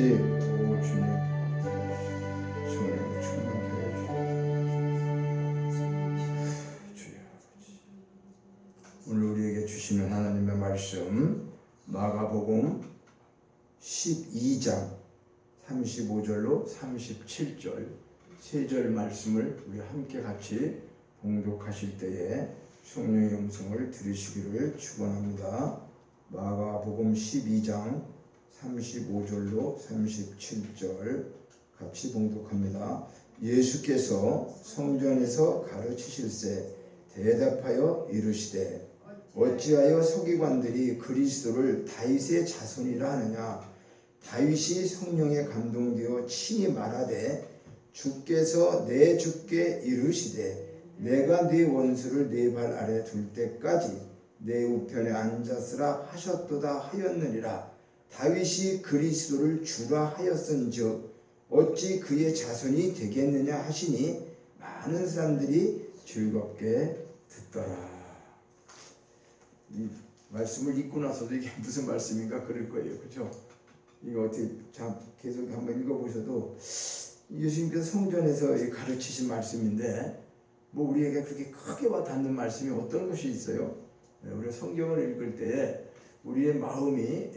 주님 성령 충만케 해주시옵소서. 주여 오늘 우리에게 주시는 하나님의 말씀 마가복음 12장 35절로 37절 세 절 말씀을 우리 함께 같이 봉독하실 때에 성령의 음성을 들으시기를 축원합니다. 마가복음 12장 35절로 37절 같이 봉독합니다. 예수께서 성전에서 가르치실새 대답하여 이르시되 어찌하여 서기관들이 그리스도를 다윗의 자손이라 하느냐. 다윗이 성령에 감동되어 친히 말하되 주께서 내 주께 이르시되 내가 네 원수를 네 발 아래 둘 때까지 내 우편에 앉았으라 하셨도다 하였느니라. 다윗이 그리스도를 주라 하였은즉 어찌 그의 자손이 되겠느냐 하시니 많은 사람들이 즐겁게 듣더라. 이 말씀을 읽고 나서도 이게 무슨 말씀인가 그럴 거예요. 그렇죠? 이거 어떻게 계속 한번 읽어보셔도 예수님께서 성전에서 가르치신 말씀인데 뭐 우리에게 그렇게 크게 와닿는 말씀이 어떤 것이 있어요? 우리가 성경을 읽을 때 우리의 마음이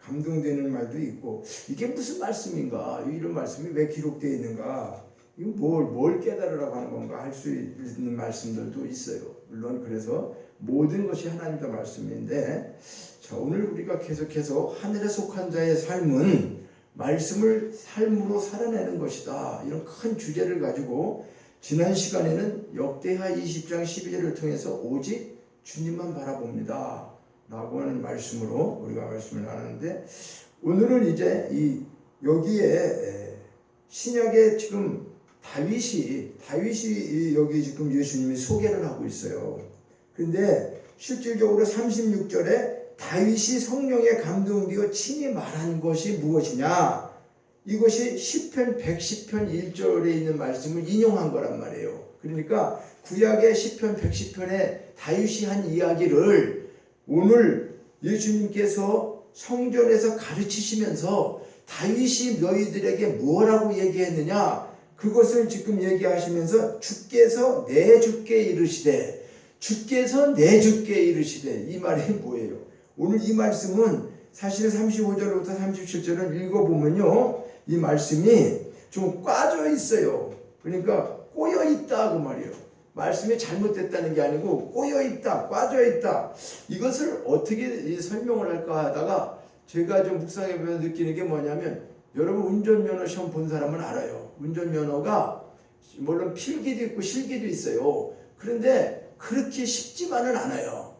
감동되는 말도 있고 이게 무슨 말씀인가? 이런 말씀이 왜 기록되어 있는가? 이거 뭘 깨달으라고 하는 건가 할 수 있는 말씀들도 있어요. 물론 그래서 모든 것이 하나님의 말씀인데 자, 오늘 우리가 계속해서 하늘에 속한 자의 삶은 말씀을 삶으로 살아내는 것이다. 이런 큰 주제를 가지고 지난 시간에는 역대하 20장 12절을 통해서 오직 주님만 바라봅니다 라고 하는 말씀으로 우리가 말씀을 나누는데 오늘은 이제 여기에 신약에 지금 다윗이 여기 지금 예수님이 소개를 하고 있어요. 그런데 실질적으로 36절에 다윗이 성령에 감동되어 친히 말한 것이 무엇이냐? 이것이 시편 110편 1절에 있는 말씀을 인용한 거란 말이에요. 그러니까 구약의 시편 110편에 다윗이 한 이야기를 오늘 예수님께서 성전에서 가르치시면서 다윗이 너희들에게 뭐라고 얘기했느냐? 그것을 지금 얘기하시면서 주께서 내 주께 이르시되 주께서 내 주께 이르시되 이 말이 뭐예요? 오늘 이 말씀은 사실 35절부터 37절을 읽어보면요 이 말씀이 좀 꽈져 있어요. 그러니까 꼬여 있다 그 말이에요. 말씀이 잘못됐다는 게 아니고 꼬여 있다, 꽈져 있다. 이것을 어떻게 설명을 할까 하다가 제가 좀 묵상해보면서 느끼는 게 뭐냐면 여러분 운전면허 시험 본 사람은 알아요. 운전면허가 물론 필기도 있고 실기도 있어요. 그런데 그렇게 쉽지만은 않아요.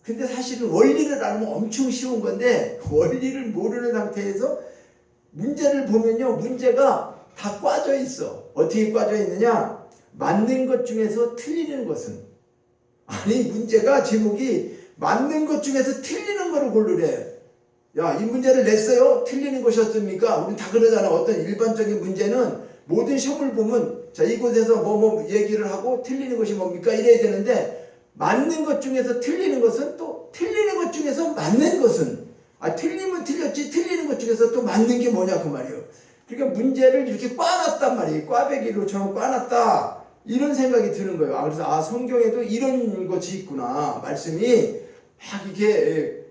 근데 사실은 원리를 알면 엄청 쉬운 건데 원리를 모르는 상태에서 문제를 보면요 문제가 다 꽈져 있어. 어떻게 꽈져 있느냐? 맞는 것 중에서 틀리는 것은 아니 문제가 제목이 맞는 것 중에서 틀리는 거를 고르래. 야, 이 문제를 냈어요? 틀리는 것이었습니까? 우리 다 그러잖아. 어떤 일반적인 문제는 모든 시험을 보면 자 이곳에서 뭐 얘기를 하고 틀리는 것이 뭡니까? 이래야 되는데 맞는 것 중에서 틀리는 것은 또 틀리는 것 중에서 맞는 것은 틀리면 틀렸지 틀리는 것 중에서 또 맞는 게 뭐냐 그 말이에요. 그러니까 문제를 이렇게 꽈놨단 말이에요. 꽈배기로처럼 꽈놨다 이런 생각이 드는 거예요. 그래서 성경에도 이런 것이 있구나. 말씀이 막 이렇게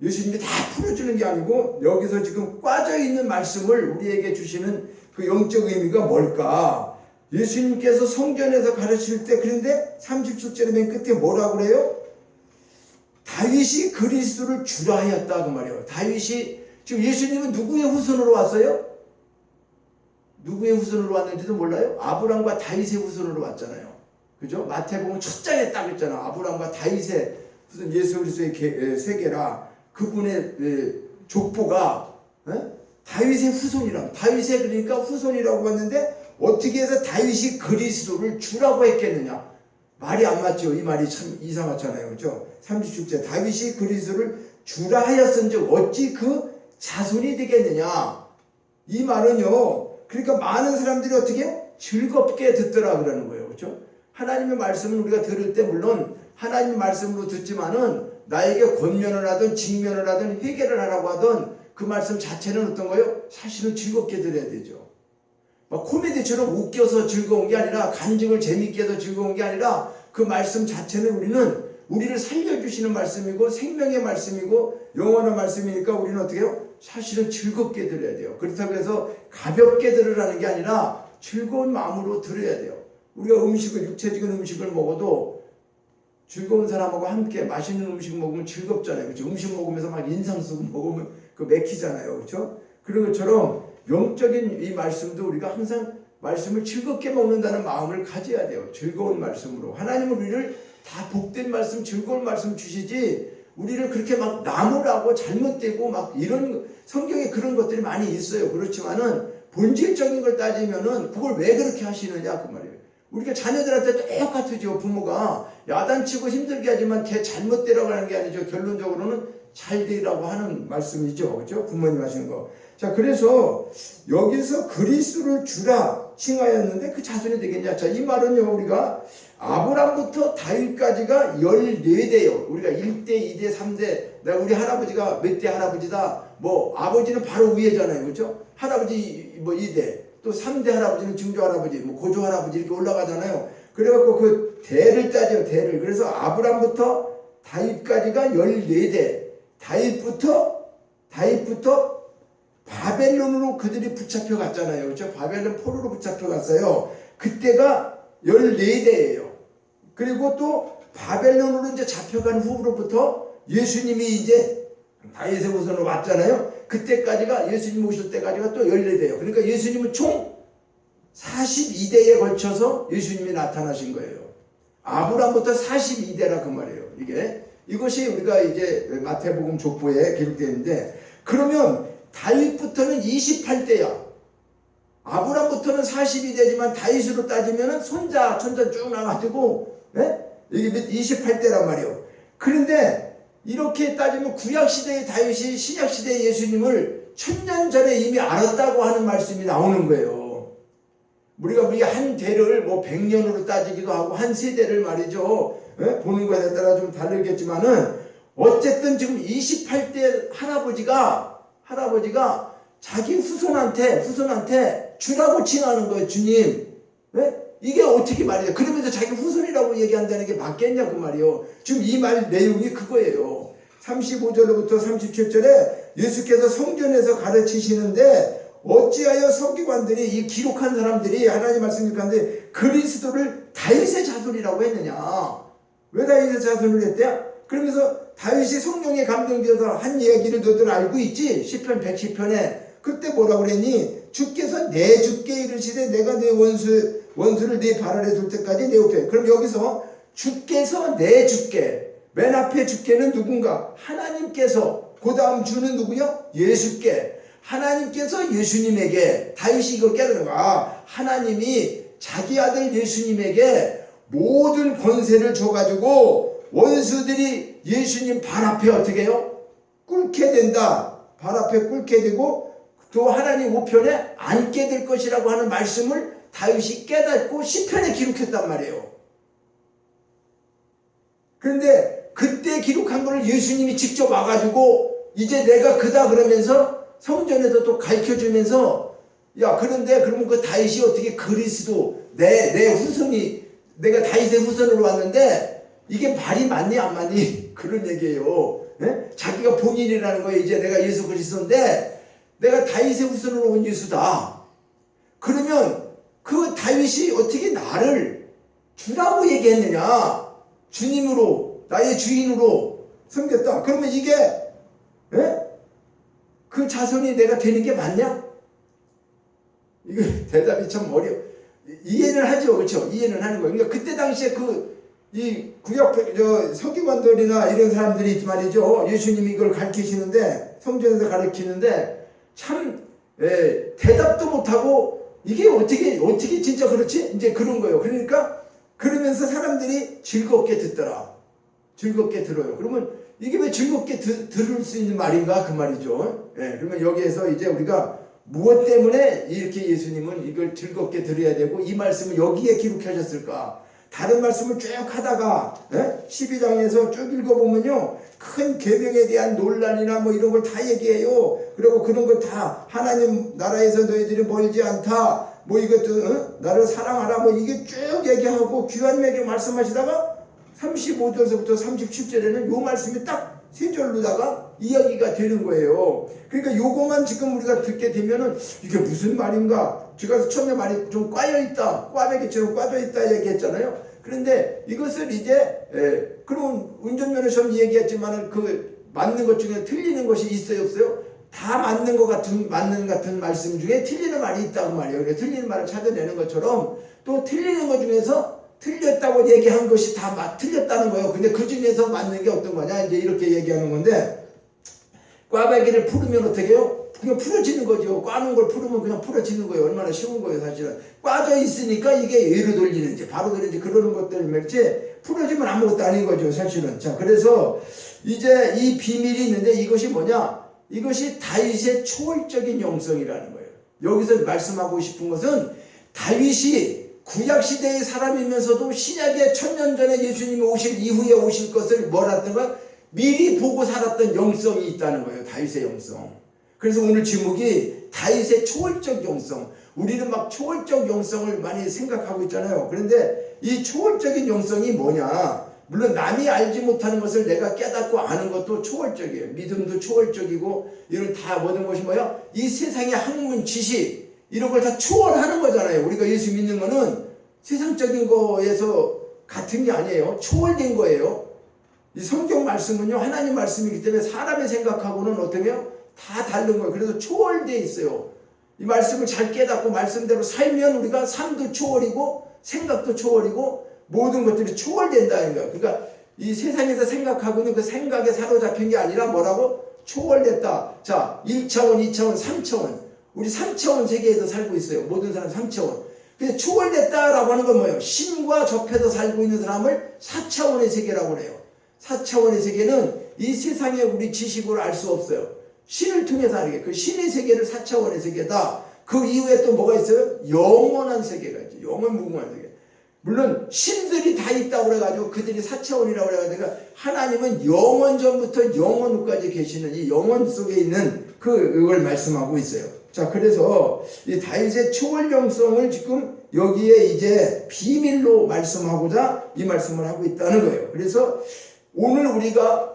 예수님이 다 풀어주는 게 아니고 여기서 지금 꽈져 있는 말씀을 우리에게 주시는 그 영적 의미가 뭘까? 예수님께서 성전에서 가르칠 때 그런데 37절의 맨 끝에 뭐라고 그래요? 다윗이 그리스도를 주라 하였다 그 말이에요. 다윗이 지금 예수님은 누구의 후손으로 왔어요? 누구의 후손으로 왔는지도 몰라요? 아브람과 다윗의 후손으로 왔잖아요. 그죠? 마태복음 첫 장에 딱 있잖아. 아브람과 다윗의 후손 예수 그리스도의 세계라 그분의 족보가 다윗의 후손이라 다윗의 그러니까 후손이라고 했는데 어떻게 해서 다윗이 그리스도를 주라고 했겠느냐? 말이 안 맞죠. 이 말이 참 이상하잖아요. 그렇죠? 37절 다윗이 그리스도를 주라 하였은즉 어찌 그 자손이 되겠느냐? 이 말은요. 그러니까 많은 사람들이 어떻게 해요? 즐겁게 듣더라 그러는 거예요. 그렇죠? 하나님의 말씀을 우리가 들을 때 물론 하나님의 말씀으로 듣지만은 나에게 권면을 하든 직면을 하든 회개를 하라고 하든 그 말씀 자체는 어떤 거예요? 사실은 즐겁게 들어야 되죠. 막 코미디처럼 웃겨서 즐거운 게 아니라, 간증을 재밌게 해서 즐거운 게 아니라, 그 말씀 자체는 우리를 살려주시는 말씀이고 생명의 말씀이고 영원한 말씀이니까 우리는 어떻게 해요? 사실은 즐겁게 들어야 돼요. 그렇다고 해서 가볍게 들으라는 게 아니라 즐거운 마음으로 들어야 돼요. 우리가 육체적인 음식을 먹어도 즐거운 사람하고 함께 맛있는 음식 먹으면 즐겁잖아요. 그렇죠? 음식 먹으면서 막 인상 쓰고 먹으면 그 맥히잖아요. 그렇죠? 그런 것처럼 영적인 이 말씀도 우리가 항상 말씀을 즐겁게 먹는다는 마음을 가져야 돼요. 즐거운 말씀으로. 하나님은 우리를 다 복된 말씀, 즐거운 말씀 주시지, 우리를 그렇게 막 나무라고 잘못되고 막 이런, 성경에 그런 것들이 많이 있어요. 그렇지만은 본질적인 걸 따지면은 그걸 왜 그렇게 하시느냐 그 말이에요. 우리가 자녀들한테 똑같으죠. 부모가 야단치고 힘들게 하지만 걔 잘못되라고 하는 게 아니죠. 결론적으로는 잘 되라고 하는 말씀이죠. 그렇죠? 부모님 하시는 거. 자, 그래서 여기서 그리스도를 주라 칭하였는데 그 자손이 되겠냐. 자, 이 말은요, 우리가 아브람부터 다윗까지가 14대요. 우리가 1대, 2대, 3대. 우리 할아버지가 몇 대 할아버지다. 뭐 아버지는 바로 위에잖아요. 그렇죠? 할아버지 뭐 2대. 또 3대 할아버지는 증조 할아버지, 뭐 고조 할아버지 이렇게 올라가잖아요. 그래갖고 그 대를 따져요. 대를. 그래서 아브람부터 다윗까지가 14대. 다윗부터 바벨론으로 그들이 붙잡혀 갔잖아요. 그렇죠? 바벨론 포로로 붙잡혀 갔어요. 그때가 14대예요. 그리고 또 바벨론으로 이제 잡혀간 후로부터 예수님이 이제 다윗의 후손으로 왔잖아요. 그때까지가, 예수님 오실 때까지가 또 14대예요. 그러니까 예수님은 총 42대에 걸쳐서 예수님이 나타나신 거예요. 아브람부터 42대라 그 말이에요. 이것이 우리가 이제 마태복음 족보에 기록되어 있는데, 그러면 다윗부터는 28대야. 아브람부터는 42대지만 다윗으로 따지면 천자 쭉 나가지고, 이게 28대란 말이에요. 그런데 이렇게 따지면 구약시대의 다윗이 신약시대의 예수님을 1000년 전에 이미 알았다고 하는 말씀이 나오는 거예요. 우리가 한 대를 뭐 100년으로 따지기도 하고 한 세대를 말이죠. 보는 것에 따라 좀 다르겠지만은 어쨌든 지금 28대 할아버지가 자기 후손한테 주라고 칭하는 거예요. 주님. 이게 어떻게 말이에요? 그러면서 자기 후손이라고 얘기한다는 게 맞겠냐 그 말이에요. 지금 이 말 내용이 그거예요. 35절로부터 37절에 예수께서 성전에서 가르치시는데 어찌하여 서기관들이, 이 기록한 사람들이, 하나님 말씀 기록하는데 그리스도를 다윗의 자손이라고 했느냐. 왜 다윗의 자손을 했대? 그러면서 다윗이 성령에 감동되어서 한 이야기를 너들 알고 있지? 시편 110편에 그때 뭐라고 그랬니? 주께서 내 주께 이르시되 내가 내 원수를 네 발 아래 둘 때까지 내 옆에. 그럼 여기서 주께서 내 주께, 맨 앞에 주께는 누군가? 하나님께서. 그 다음 주는 누구요? 예수께. 하나님께서 예수님에게, 다윗이 이걸 깨달아. 하나님이 자기 아들 예수님에게 모든 권세를 줘가지고 원수들이 예수님 발 앞에 어떻게 해요? 꿇게 된다. 발 앞에 꿇게 되고 또 하나님 우편에 앉게 될 것이라고 하는 말씀을 다윗이 깨닫고 시편에 기록했단 말이에요. 그런데 그때 기록한 것을 예수님이 직접 와가지고 이제 내가 그다 그러면서 성전에서 또 가르쳐주면서, 야, 그런데 그러면 그 다윗이 어떻게 그리스도 내 후손이, 내가 다윗의 후손으로 왔는데 이게 말이 맞니 안 맞니? 그런 얘기예요. 자기가 본인이라는 거예요. 이제 내가 예수 그리스도인데 내가 다윗의 후손으로 온 예수다. 그러면 그 다윗이 어떻게 나를 주라고 얘기했느냐? 주님으로, 나의 주인으로 섬겼다. 그러면 이게 그 자손이 내가 되는 게 맞냐? 이거 대답이 참 어려워. 이해는 하죠, 그렇죠? 이해는 하는 거예요. 그러니까 그때 당시에 이 구약 서기관들이나 이런 사람들이 말이죠. 예수님이 이걸 가르치시는데, 성전에서 가르치는데 참 대답도 못하고 이게 어떻게 진짜 그렇지? 이제 그런 거예요. 그러니까 그러면서 사람들이 즐겁게 듣더라. 즐겁게 들어요. 그러면 이게 왜 즐겁게 들을 수 있는 말인가 그 말이죠. 그러면 여기에서 이제 우리가 무엇 때문에 이렇게 예수님은 이걸 즐겁게 들어야 되고 이 말씀을 여기에 기록하셨을까? 다른 말씀을 쭉 하다가 12장에서 쭉 읽어보면요, 큰 계명에 대한 논란이나 뭐 이런 걸 다 얘기해요. 그리고 그런 거 다 하나님 나라에서 너희들이 멀지 않다. 뭐 이것도 나를 사랑하라. 뭐 이게 쭉 얘기하고 귀한 얘기 말씀하시다가 35절서부터 37절에는 요 말씀이 딱 세 절로다가 이야기가 되는 거예요. 그러니까 요거만 지금 우리가 듣게 되면은 이게 무슨 말인가? 제가 처음에 말이 좀 꽈여있다. 꽈배기처럼 꽈져있다 얘기했잖아요. 그런데 이것을 이제 그럼 운전면허 시험 얘기했지만은 그 맞는 것 중에 틀리는 것이 있어요, 없어요? 다 맞는 것 같은 말씀 중에 틀리는 말이 있다고 말이에요. 그러니까 틀리는 말을 찾아내는 것처럼 또 틀리는 것 중에서 틀렸다고 얘기한 것이 다 틀렸다는 거예요. 근데 그 중에서 맞는 게 어떤 거냐? 이제 이렇게 얘기하는 건데, 꽈배기를 풀으면 어떻게 해요? 그냥 풀어지는 거죠. 꽈는 걸 풀으면 그냥 풀어지는 거예요. 얼마나 쉬운 거예요, 사실은. 꽈져 있으니까 이게 예로 돌리는지, 바로 돌리는지 그러는 것들 말지, 풀어지면 아무것도 아닌 거죠, 사실은. 자, 그래서 이제 이 비밀이 있는데 이것이 뭐냐? 이것이 다윗의 초월적인 영성이라는 거예요. 여기서 말씀하고 싶은 것은 다윗이 구약시대의 사람이면서도 신약의 1000년 전에 예수님이 오실 이후에 오실 것을 뭐라던 거 미리 보고 살았던 영성이 있다는 거예요. 다윗의 영성. 그래서 오늘 제목이 다윗의 초월적 영성. 우리는 막 초월적 영성을 많이 생각하고 있잖아요. 그런데 이 초월적인 영성이 뭐냐? 물론 남이 알지 못하는 것을 내가 깨닫고 아는 것도 초월적이에요. 믿음도 초월적이고 이런 다 모든 것이 뭐야? 이 세상의 학문, 지식 이런 걸 다 초월하는 거잖아요. 우리가 예수 믿는 거는 세상적인 거에서 같은 게 아니에요. 초월된 거예요. 이 성경 말씀은요, 하나님 말씀이기 때문에 사람의 생각하고는 어떻게 해요? 다 다른 거예요. 그래서 초월되어 있어요. 이 말씀을 잘 깨닫고 말씀대로 살면 우리가 삶도 초월이고 생각도 초월이고 모든 것들이 초월된다는 거예요. 그러니까 이 세상에서 생각하고 있는 그 생각에 사로잡힌 게 아니라 뭐라고? 초월됐다. 자, 1차원, 2차원, 3차원. 우리 3차원 세계에서 살고 있어요. 모든 사람 3차원. 근데 초월됐다라고 하는 건 뭐예요? 신과 접해서 살고 있는 사람을 4차원의 세계라고 그래요. 4차원의 세계는 이 세상의 우리 지식으로 알 수 없어요. 신을 통해서 하는 게 그 신의 세계를 4차원의 세계다. 그 이후에 또 뭐가 있어요? 영원한 세계가 있죠. 영원 무궁한 세계. 물론 신들이 다 있다고 그래가지고 그들이 4차원이라고 그래가지고 하나님은 영원 전부터 영원 후까지 계시는 이 영원 속에 있는 그걸 말씀하고 있어요. 자, 그래서 이 다윗의 초월 영성을 지금 여기에 이제 비밀로 말씀하고자 이 말씀을 하고 있다는 거예요. 그래서 오늘 우리가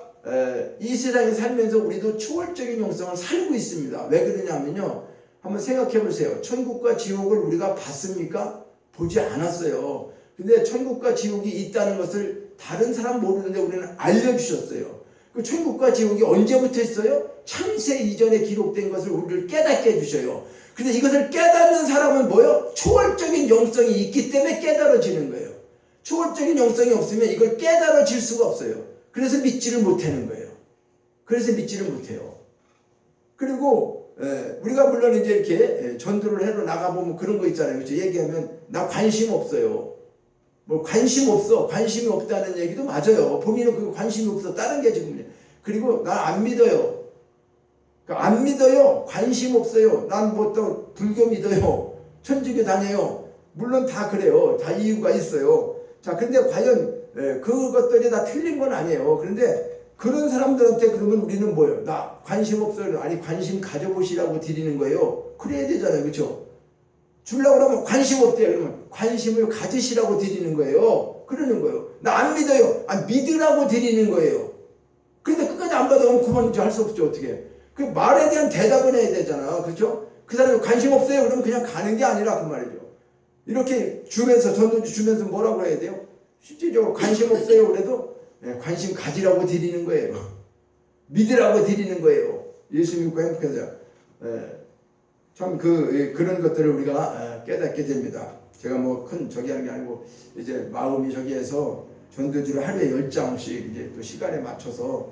이 세상에 살면서 우리도 초월적인 영성을 살고 있습니다. 왜 그러냐면요, 한번 생각해 보세요. 천국과 지옥을 우리가 봤습니까? 보지 않았어요. 근데 천국과 지옥이 있다는 것을 다른 사람 모르는데 우리는 알려주셨어요. 그 천국과 지옥이 언제부터 있어요? 창세 이전에 기록된 것을 우리를 깨닫게 해주셔요. 근데 이것을 깨닫는 사람은 뭐예요? 초월적인 영성이 있기 때문에 깨달아지는 거예요. 초월적인 영성이 없으면 이걸 깨달아질 수가 없어요. 그래서 믿지를 못하는 거예요. 그래서 믿지를 못해요. 그리고 우리가 물론 이제 이렇게 전도를 해로 나가보면 그런 거 있잖아요. 그렇죠? 얘기하면 나 관심 없어요. 뭐 관심 없어. 관심이 없다는 얘기도 맞아요. 본인은 그 관심이 없어. 다른 게 지금. 그리고 나 안 믿어요. 안 믿어요. 관심 없어요. 난 뭐 또 불교 믿어요. 천주교 다녀요. 물론 다 그래요. 다 이유가 있어요. 자, 근데 과연 그것들이 다 틀린 건 아니에요. 그런데 그런 사람들한테 그러면 우리는 뭐예요? 나 관심 없어요. 아니 관심 가져보시라고 드리는 거예요. 그래야 되잖아요. 그렇죠? 주려고 그러면 관심 없대요. 그러면 관심을 가지시라고 드리는 거예요. 그러는 거예요. 나 안 믿어요. 믿으라고 드리는 거예요. 그런데 끝까지 안 받아오면 그만이지 할 수 없죠. 어떻게. 그 말에 대한 대답은 해야 되잖아. 그렇죠? 그 사람이 관심 없어요. 그러면 그냥 가는 게 아니라 그 말이죠. 이렇게 주면서 전도지 주면서 뭐라고 해야 돼요? 실제적으로 관심 없어요. 그래도 관심 가지라고 드리는 거예요. 믿으라고 드리는 거예요. 예수 믿고 행복해서. 참 그런 것들을 우리가 깨닫게 됩니다. 제가 뭐 큰 저기 하는 게 아니고 이제 마음이 저기에서 전도지를 하루에 10장씩 이제 또 시간에 맞춰서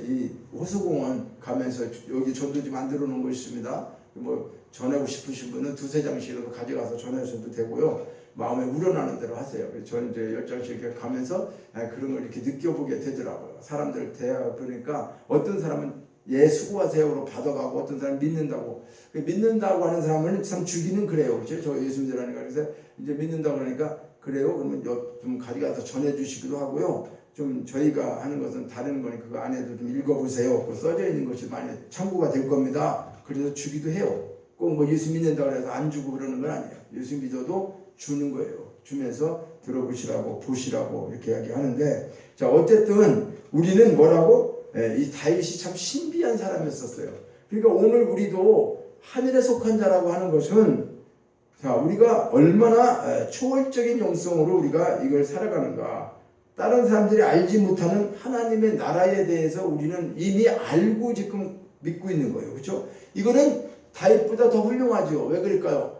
이 호수공원 가면서 여기 전도지 만들어 놓은 거 있습니다. 뭐 전하고 싶으신 분은 2-3장씩이라도 가져가서 전하셔도 되고요. 마음에 우러나는 대로 하세요. 저는 이제 10장씩 이렇게 가면서 그런 걸 이렇게 느껴보게 되더라고요. 사람들 대화 그러니까 어떤 사람은 수고하세요로 받아가고 어떤 사람은 믿는다고 하는 사람은 참 주기는 그래요. 그렇죠? 저 예수 믿으라니까 그래서 이제 믿는다고 하니까 그래요. 그러면 좀 가져가서 전해주시기도 하고요. 좀 저희가 하는 것은 다른 거니 그거 안에도 좀 읽어보세요. 그 써져 있는 것이 많이 참고가 될 겁니다. 그래서 주기도 해요. 꼭 뭐 예수 믿는다고 해서 안 주고 그러는 건 아니에요. 예수 믿어도 주는 거예요. 주면서 들어보시라고 보시라고 이렇게 이야기하는데, 자 어쨌든 우리는 뭐라고? 이 다윗이 참 신비한 사람이었어요. 그러니까 오늘 우리도 하늘에 속한 자라고 하는 것은, 자 우리가 얼마나 초월적인 영성으로 우리가 이걸 살아가는가. 다른 사람들이 알지 못하는 하나님의 나라에 대해서 우리는 이미 알고 지금 믿고 있는 거예요. 그렇죠? 이거는 다윗보다 더 훌륭하죠. 왜 그럴까요?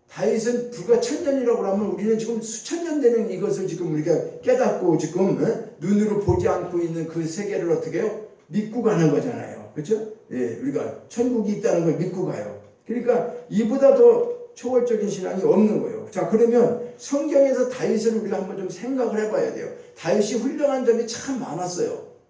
다윗은 불과 1000년이라고 하면 우리는 지금 수천 년 되는 이것을 지금 우리가 깨닫고 지금 눈으로 보지 않고 있는 그 세계를 어떻게 해요? 믿고 가는 거잖아요. 그렇죠? 예, 우리가 천국이 있다는 걸 믿고 가요. 그러니까 이보다 더 초월적인 신앙이 없는 거예요. 자 그러면 성경에서 다윗을 우리가 한번 좀 생각을 해봐야 돼요. 다윗이 훌륭한 점이 참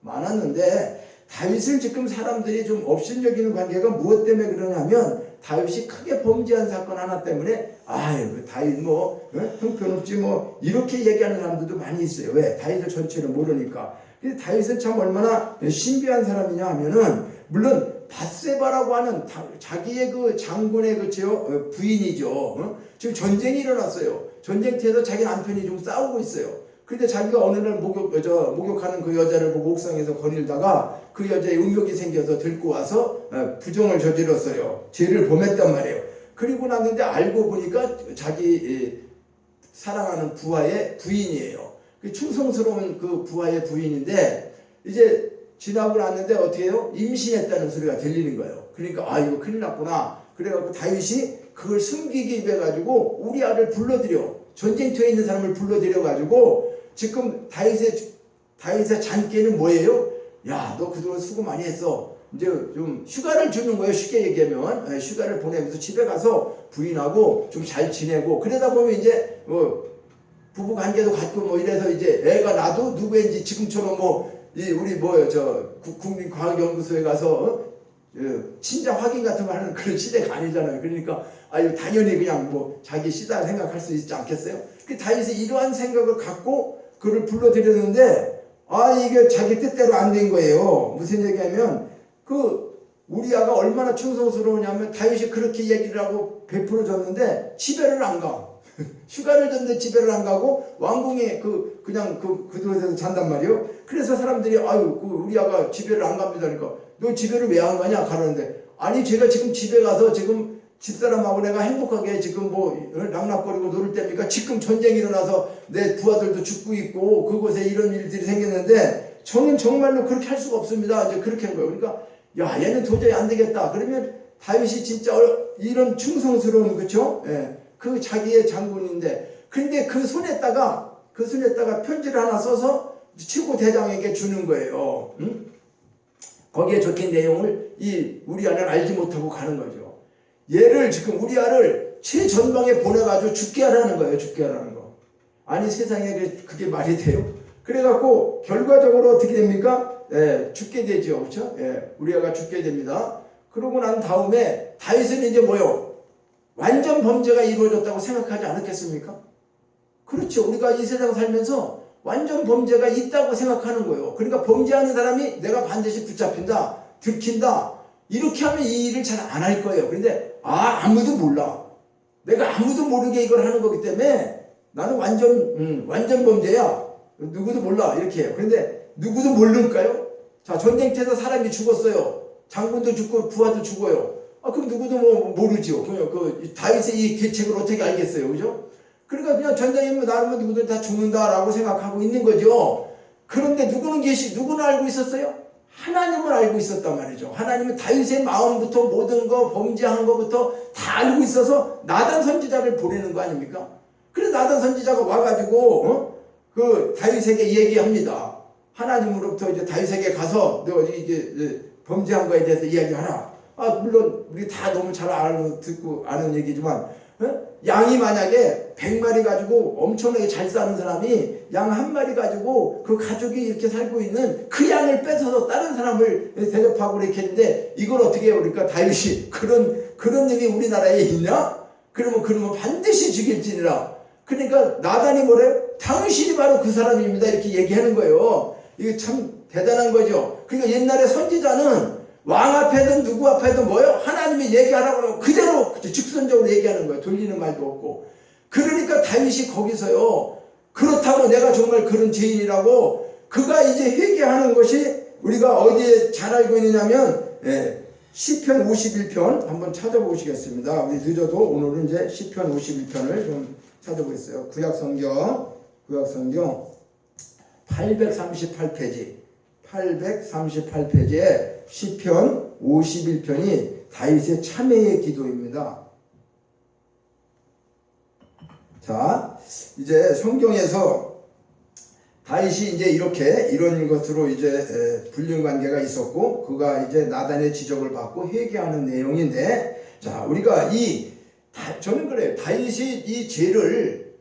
많았는데 다윗을 지금 사람들이 좀 업신여기는 관계가 무엇 때문에 그러냐면 다윗이 크게 범죄한 사건 하나 때문에 아유 다윗 뭐 형편없지 뭐 이렇게 얘기하는 사람들도 많이 있어요. 왜? 다윗을 전체를 모르니까. 근데 다윗은 참 얼마나 신비한 사람이냐 하면은 물론 밧세바라고 하는 자기의 그 장군의 그죠 부인이죠. 지금 전쟁이 일어났어요. 전쟁터에서 자기 남편이 좀 싸우고 있어요. 근데 자기가 어느 날 목욕하는 그 여자를 보고 옥상에서 거닐다가 그 여자의 음욕이 생겨서 들고 와서 부정을 저질렀어요. 죄를 범했단 말이에요. 그리고 났는데 알고 보니까 자기 사랑하는 부하의 부인이에요. 충성스러운 그 부하의 부인인데 이제 지나고 났는데 어떻게 해요? 임신했다는 소리가 들리는 거예요. 그러니까 아 이거 큰일 났구나. 그래갖고 다윗이 그걸 숨기기 위해 가지고 우리아를 불러들여 전쟁터에 있는 사람을 불러들여가지고 지금 다윗의 잔꾀는 뭐예요? 야, 너 그동안 수고 많이 했어. 이제 좀 휴가를 주는 거예요. 쉽게 얘기하면 휴가를 보내면서 집에 가서 부인하고 좀 잘 지내고 그러다 보면 이제 뭐 부부 관계도 갖고 뭐 이래서 이제 애가 나도 누구인지 지금처럼 우리 국민과학연구소에 가서 친자 확인 같은 거 하는 그런 시대가 아니잖아요. 그러니까 당연히 그냥 뭐 자기 시다 생각할 수 있지 않겠어요? 그 다윗이 이러한 생각을 갖고 그를 불러들였는데 이게 자기 뜻대로 안 된 거예요. 무슨 얘기냐면 그 우리아가 얼마나 충성스러우냐면 다윗이 그렇게 얘기를 하고 베풀어 줬는데 집에를 안 가. 휴가를 줬는데 집에를 안 가고 왕궁에 그냥 그들에서 잔단 말이에요. 그래서 사람들이 우리아가 집에를 안 갑니다. 그러니까 너 집에를 왜 안 가냐 가라는데 아니 제가 지금 집에 가서 지금 집사람하고 내가 행복하게 지금 낙낙거리고 놀을 때입니까? 지금 전쟁이 일어나서 내 부하들도 죽고 있고 그곳에 이런 일들이 생겼는데 저는 정말로 그렇게 할 수가 없습니다. 이제 그렇게 한 거예요. 그러니까 야 얘는 도저히 안 되겠다. 그러면 다윗이 진짜 이런 충성스러운 그쵸? 예. 그 자기의 장군인데 근데 그 손에다가 편지를 하나 써서 최고 대장에게 주는 거예요. 응? 거기에 적힌 내용을 이 우리아는 알지 못하고 가는 거죠. 얘를 지금 우리아를 최전방에 보내가지고 죽게 하라는 거예요. 죽게 하라는 거. 아니 세상에 그게 말이 돼요? 그래갖고 결과적으로 어떻게 됩니까? 죽게 되죠. 그렇죠? 우리아가 죽게 됩니다. 그러고 난 다음에 다윗은 이제 뭐요? 완전 범죄가 이루어졌다고 생각하지 않았겠습니까? 그렇죠. 우리가 이 세상 살면서 완전 범죄가 있다고 생각하는 거예요. 그러니까 범죄하는 사람이 내가 반드시 붙잡힌다, 들킨다. 이렇게 하면 이 일을 잘 안 할 거예요. 그런데 아무도 몰라. 내가 아무도 모르게 이걸 하는 거기 때문에 나는 완전 범죄야. 누구도 몰라. 이렇게 해요. 그런데 누구도 모를까요? 자, 전쟁터에서 사람이 죽었어요. 장군도 죽고 부하도 죽어요. 그럼 누구도 모르죠. 다윗의 이 계책을 어떻게 알겠어요. 그죠? 그러니까 그냥 전쟁이면 나르면 누구든 다 죽는다라고 생각하고 있는 거죠. 그런데 누구는 알고 있었어요? 하나님은 알고 있었단 말이죠. 하나님은 다윗의 마음부터 모든 거 범죄한 것부터 다 알고 있어서 나단 선지자를 보내는 거 아닙니까? 그래서 나단 선지자가 와가지고 그 다윗에게 얘기합니다. 하나님으로부터 이제 다윗에게 가서 너 이제 범죄한 거에 대해서 이야기하라. 물론 우리 다 너무 잘 듣고 아는 얘기지만 양이 만약에 100마리 가지고 엄청나게 잘 사는 사람이 양 한 마리 가지고 그 가족이 이렇게 살고 있는 그 양을 뺏어서 다른 사람을 대접하고 이렇게 했는데 이걸 어떻게 해요? 그러니까 다윗이 그런 일이 우리나라에 있냐? 그러면 반드시 죽일지니라. 그러니까 나단이 뭐래요? 당신이 바로 그 사람입니다. 이렇게 얘기하는 거예요. 이게 참 대단한 거죠. 그러니까 옛날에 선지자는 왕 앞에든 누구 앞에든 뭐요? 하나님이 얘기하라고 하면 그대로 직선적으로 얘기하는 거예요. 돌리는 말도 없고. 그러니까 다윗이 거기서요, 그렇다고 내가 정말 그런 죄인이라고 그가 이제 회개하는 것이 우리가 어디에 잘 알고 있느냐면 시편 51편 한번 찾아보시겠습니다. 우리 늦어도 오늘은 이제 시편 51편을 좀 찾아보겠어요. 구약성경 838페이지 838페이지에 시편 51편이 다윗의 참회의 기도입니다. 자, 이제 성경에서 다윗이 이제 이런 것으로 이제 불륜 관계가 있었고, 그가 이제 나단의 지적을 받고 회개하는 내용인데, 자, 우리가 저는 그래요. 다윗이 이 죄를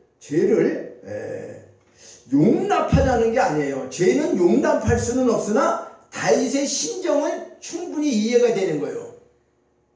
용납하자는 게 아니에요. 죄는 용납할 수는 없으나 다윗의 심정은 충분히 이해가 되는 거예요.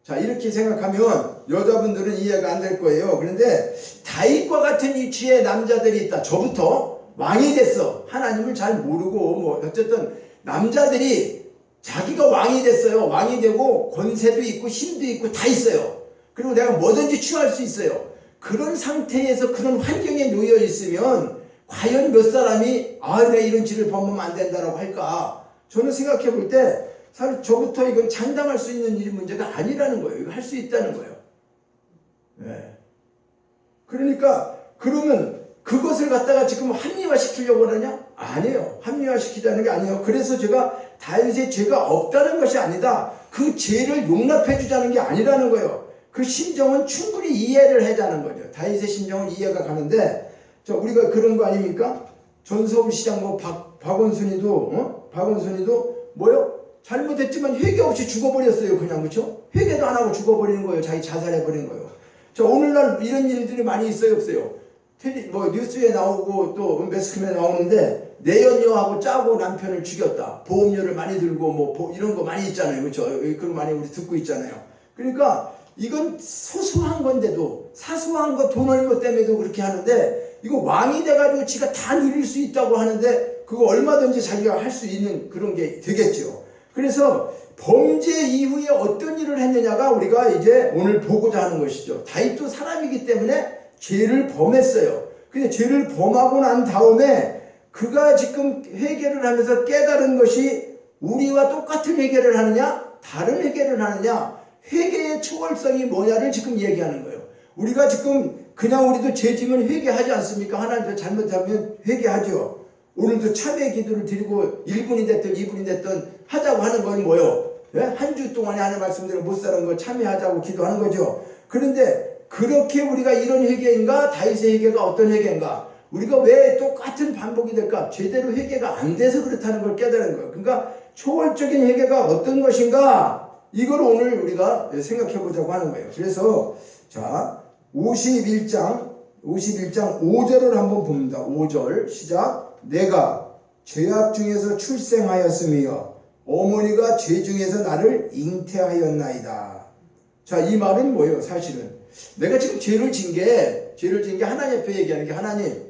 자, 이렇게 생각하면 여자분들은 이해가 안 될 거예요. 그런데 다윗과 같은 위치의 남자들이 있다. 저부터 왕이 됐어. 하나님을 잘 모르고 어쨌든 남자들이 자기가 왕이 됐어요. 왕이 되고 권세도 있고 힘도 있고 다 있어요. 그리고 내가 뭐든지 취할 수 있어요. 그런 상태에서 그런 환경에 놓여 있으면 과연 몇 사람이 내가 이런 죄를 범하면 안 된다라고 할까? 저는 생각해 볼 때 사실 저부터 이건 장담할 수 있는 일이 문제가 아니라는 거예요. 이거 할 수 있다는 거예요. 네. 그러니까 그러면 그것을 갖다가 지금 합리화시키려고 하느냐? 아니에요. 합리화시키자는 게 아니에요. 그래서 제가 다윗의 죄가 없다는 것이 아니다. 그 죄를 용납해 주자는 게 아니라는 거예요. 그 심정은 충분히 이해를 하자는 거죠. 다윗의 심정은 이해가 가는데, 우리가 그런 거 아닙니까? 전서울시장 박원순이도 뭐요? 잘못했지만 회개 없이 죽어버렸어요. 그냥, 그렇죠? 회개도 안 하고 죽어버리는 거예요. 자기 자살해버린 거예요. 오늘날 이런 일들이 많이 있어요, 없어요? 뉴스에 나오고 또 매스컴에 나오는데 내연녀하고 짜고 남편을 죽였다. 보험료를 많이 들고 이런 거 많이 있잖아요. 그렇죠? 그런 거 많이 우리 듣고 있잖아요. 그러니까 이건 소소한 건데도 사소한 거 돈 얼마 때문에도 그렇게 하는데 이거 왕이 돼가지고 지가 다 누릴 수 있다고 하는데 그거 얼마든지 자기가 할 수 있는 그런 게 되겠죠. 그래서 범죄 이후에 어떤 일을 했느냐가 우리가 이제 오늘 보고자 하는 것이죠. 다윗도 사람이기 때문에 죄를 범했어요. 근데 죄를 범하고 난 다음에 그가 지금 회개를 하면서 깨달은 것이 우리와 똑같은 회개를 하느냐 다른 회개를 하느냐, 회개의 초월성이 뭐냐를 지금 얘기하는 거예요. 우리가 지금 그냥 우리도 죄 지면 회개하지 않습니까? 하나님께 잘못하면 회개하죠. 오늘도 참회 기도를 드리고 1분이 됐든 2분이 됐든 하자고 하는 건 뭐예요? 한 주 동안에 하는 말씀대로 못 사는 거 참회하자고 기도하는 거죠. 그런데 그렇게 우리가 이런 회개인가? 다윗의 회개가 어떤 회개인가? 우리가 왜 똑같은 반복이 될까? 제대로 회개가 안 돼서 그렇다는 걸 깨달은 거예요. 그러니까 초월적인 회개가 어떤 것인가? 이걸 오늘 우리가 생각해 보자고 하는 거예요. 그래서 자 51장 5절을 한번 봅니다. 5절 시작. 내가 죄악 중에서 출생하였으며 어머니가 죄 중에서 나를 잉태하였나이다. 자, 이 말은 뭐예요? 사실은 내가 지금 죄를 진 게 하나님 앞에 얘기하는 게, 하나님,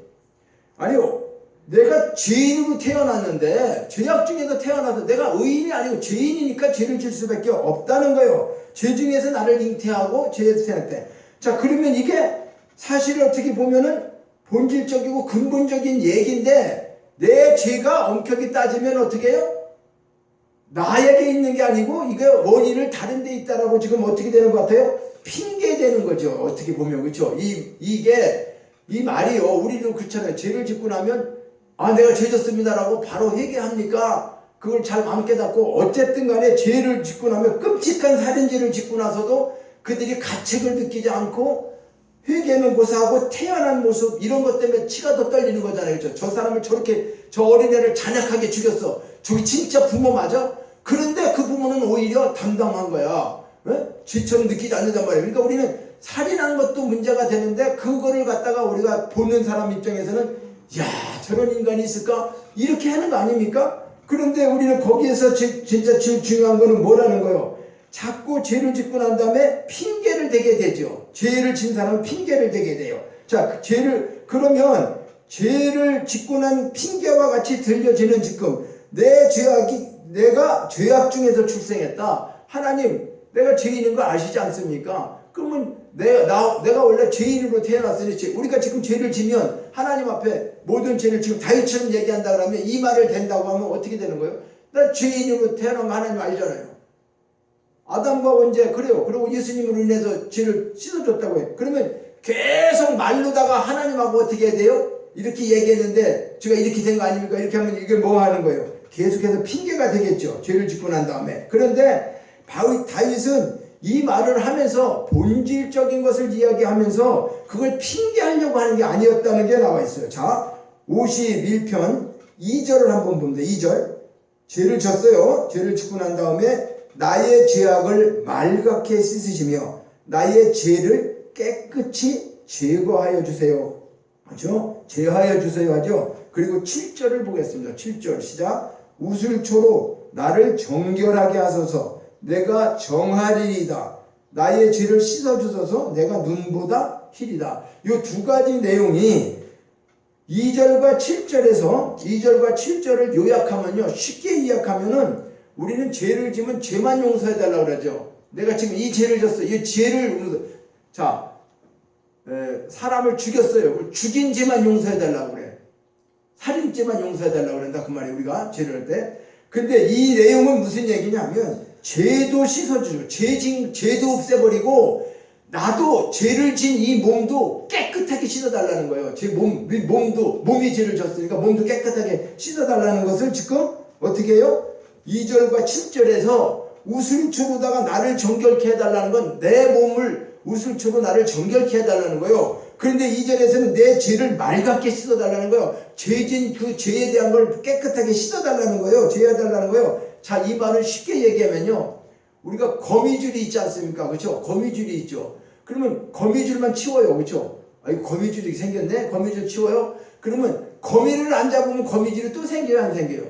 아니요, 내가 죄인으로 태어났는데 죄악 중에서 태어나서 내가 의인이 아니고 죄인이니까 죄를 질 수밖에 없다는 거예요. 죄 중에서 나를 잉태하고 죄에서 태어났대. 자, 그러면 이게 사실 어떻게 보면은 본질적이고 근본적인 얘기인데, 내 죄가 엄격히 따지면 어떻게 해요? 나에게 있는 게 아니고 이게 원인을 다른 데 있다라고 지금 어떻게 되는 것 같아요? 핑계 되는 거죠. 어떻게 보면. 그렇죠? 이 말이요. 우리도 그렇잖아요. 죄를 짓고 나면 내가 죄 졌습니다라고 바로 회개합니까? 그걸 잘 안 깨닫고 어쨌든 간에 죄를 짓고 나면 끔찍한 살인죄를 짓고 나서도 그들이 가책을 느끼지 않고 회개는 고사하고 태어난 모습, 이런 것 때문에 치가 더 떨리는 거잖아요. 그렇죠? 저 사람을 저 어린애를 잔약하게 죽였어. 저기 진짜 부모 맞아? 그런데 그 부모는 오히려 담당한 거야. 죄처럼 느끼지 않는단 말이에요. 그러니까 우리는 살인한 것도 문제가 되는데 그거를 갖다가 우리가 보는 사람 입장에서는 야, 저런 인간이 있을까? 이렇게 하는 거 아닙니까? 그런데 우리는 거기에서 진짜 제일 중요한 거는 뭐라는 거예요? 자꾸 죄를 짓고 난 다음에 핑계를 대게 되죠. 죄를 진 사람은 핑계를 대게 돼요. 자, 그러면 죄를 짓고 난 핑계와 같이 들려지는 지금 내가 죄악 중에서 출생했다. 하나님, 내가 죄인인 거 아시지 않습니까? 그러면 내가 원래 죄인으로 태어났으니 우리가 지금 죄를 지면 하나님 앞에 모든 죄를 지금 다윗처럼 얘기한다 그러면 이 말을 된다고 하면 어떻게 되는 거예요? 나 죄인으로 태어난 거 하나님 알잖아요. 아담과 원죄 그래요. 그리고 예수님으로 인해서 죄를 씻어줬다고 해요. 그러면 계속 말로다가 하나님하고 어떻게 해야 돼요? 이렇게 얘기했는데 제가 이렇게 된 거 아닙니까? 이렇게 하면 이게 뭐 하는 거예요? 계속해서 핑계가 되겠죠. 죄를 짓고 난 다음에. 그런데 다윗은 이 말을 하면서 본질적인 것을 이야기하면서 그걸 핑계하려고 하는 게 아니었다는 게 나와 있어요. 자, 51편 2절을 한번 봅니다. 2절. 죄를 졌어요. 죄를 짓고 난 다음에 나의 죄악을 말갛게 씻으시며 나의 죄를 깨끗이 제거하여 주세요. 그렇죠? 제하여 주세요 하죠. 그리고 7절을 보겠습니다. 7절 시작. 우슬초로 나를 정결하게 하소서. 내가 정하리이다. 나의 죄를 씻어주소서. 내가 눈보다 희리다. 이 두 가지 내용이 2절과 7절을 요약하면요, 쉽게 요약하면은 우리는 죄를 지면 죄만 용서해달라고 그러죠. 내가 지금 이 죄를 졌어. 이 죄를 사람을 죽였어요. 죽인 죄만 용서해달라고 그래. 살인죄만 용서해달라고 그런다 그 말이에요. 우리가 죄를 할 때. 근데 이 내용은 무슨 얘기냐면 죄도 씻어주죠. 죄도 없애버리고 나도 죄를 진 이 몸도 깨끗하게 씻어달라는 거예요. 제 몸이 죄를 졌으니까 몸도 깨끗하게 씻어달라는 것을 지금 어떻게 해요? 2절과 7절에서 우슬초로다가 나를 정결케 해달라는 건 내 몸을 우슬초로 나를 정결케 해달라는 거예요. 그런데 2절에서는 내 죄를 말갛게 씻어달라는 거예요. 죄진 그 죄에 대한 걸 깨끗하게 씻어달라는 거예요. 제해달라는 거예요. 자, 이 말을 쉽게 얘기하면요, 우리가 거미줄이 있지 않습니까? 그렇죠? 거미줄이 있죠. 그러면 거미줄만 치워요. 그렇죠? 거미줄이 생겼네? 거미줄 치워요? 그러면 거미를 안 잡으면 거미줄이 또 생겨요? 안 생겨요?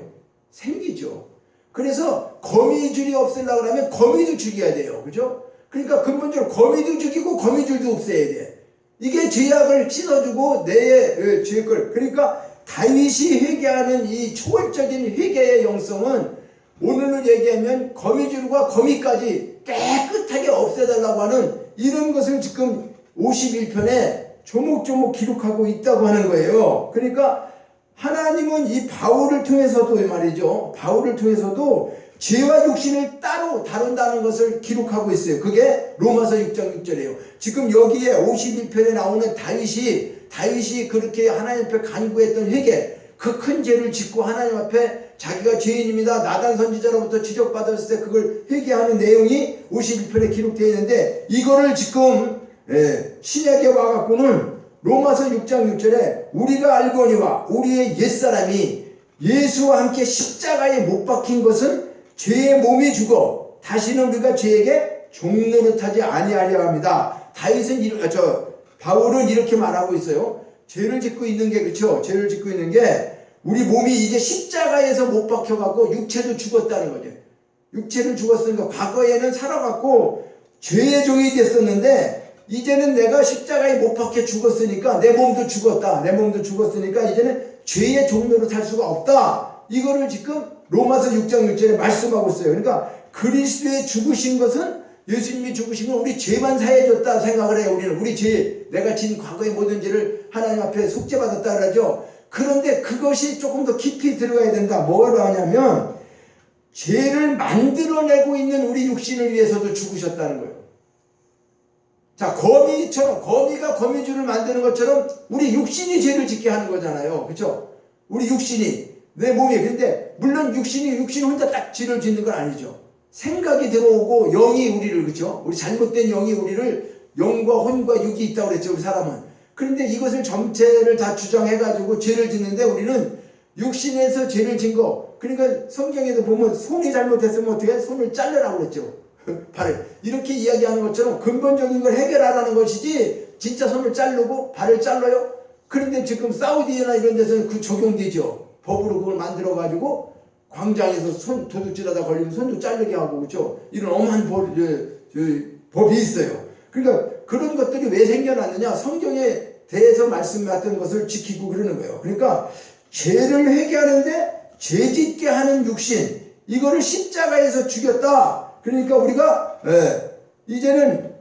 생기죠. 그래서 거미줄이 없애려고 하면 거미도 죽여야 돼요. 그죠? 그러니까 근본적으로 거미도 죽이고 거미줄도 없애야 돼. 이게 죄악을 씻어주고 내 죄걸. 그러니까 다윗이 회개하는 이 초월적인 회개의 영성은 오늘을 얘기하면 거미줄과 거미까지 깨끗하게 없애달라고 하는 이런 것을 지금 51편에 조목조목 기록하고 있다고 하는 거예요. 그러니까 하나님은 이 바울을 통해서도 말이죠. 바울을 통해서도 죄와 육신을 따로 다룬다는 것을 기록하고 있어요. 그게 로마서 6장 6절이에요. 지금 여기에 51편에 나오는 다윗이 그렇게 하나님 앞에 간구했던 회개, 그 큰 죄를 짓고 하나님 앞에 자기가 죄인입니다. 나단 선지자로부터 지적받았을 때 그걸 회개하는 내용이 51편에 기록되어 있는데 이거를 지금 신약에 와갖고는 로마서 6장 6절에 우리가 알거니와 우리의 옛사람이 예수와 함께 십자가에 못 박힌 것은 죄의 몸이 죽어 다시는 우리가 죄에게 종노릇하지 아니하려 합니다. 바울은 이렇게 말하고 있어요. 죄를 짓고 있는 게 그렇죠. 죄를 짓고 있는 게 우리 몸이 이제 십자가에서 못 박혀갖고 육체도 죽었다는 거죠. 육체를 죽었으니까 과거에는 살아갖고 죄의 종이 됐었는데 이제는 내가 십자가에 못 박혀 죽었으니까 내 몸도 죽었다. 내 몸도 죽었으니까 이제는 죄의 종로로 살 수가 없다. 이거를 지금 로마서 6장 6절에 말씀하고 있어요. 그러니까 그리스도의 죽으신 것은 예수님이 죽으신 건 우리 죄만 사해줬다 생각을 해요. 우리는 우리 죄, 내가 진 과거의 모든 죄를 하나님 앞에 속죄받았다 그러죠. 그런데 그것이 조금 더 깊이 들어가야 된다. 뭐로 하냐면 죄를 만들어내고 있는 우리 육신을 위해서도 죽으셨다는 거예요. 자, 거미가 거미줄을 만드는 것처럼 우리 육신이 죄를 짓게 하는 거잖아요. 그렇죠? 우리 육신이, 내 몸이. 근데 물론 육신이 혼자 딱 죄를 짓는 건 아니죠. 생각이 들어오고 영이 우리를, 그렇죠? 우리 잘못된 영이 우리를, 영과 혼과 육이 있다고 그랬죠, 우리 사람은. 그런데 이것을 전체를 다 주장해가지고 죄를 짓는데 우리는 육신에서 죄를 진 거. 그러니까 성경에도 보면 손이 잘못했으면 어떻게 손을 자르라고 그랬죠. 발을. 이렇게 이야기하는 것처럼 근본적인 걸 해결하라는 것이지 진짜 손을 자르고 발을 잘라요? 그런데 지금 사우디나 이런 데서는 그 적용되죠. 법으로 그걸 만들어가지고 광장에서 손 도둑질하다 걸리면 손도 자르게 하고 그렇죠. 이런 엄한 법이 있어요. 그러니까 그런 것들이 왜 생겨났느냐? 성경에 대해서 말씀하던 것을 지키고 그러는 거예요. 그러니까 죄를 회개하는데 죄짓게 하는 육신, 이거를 십자가에서 죽였다. 그러니까 우리가 이제는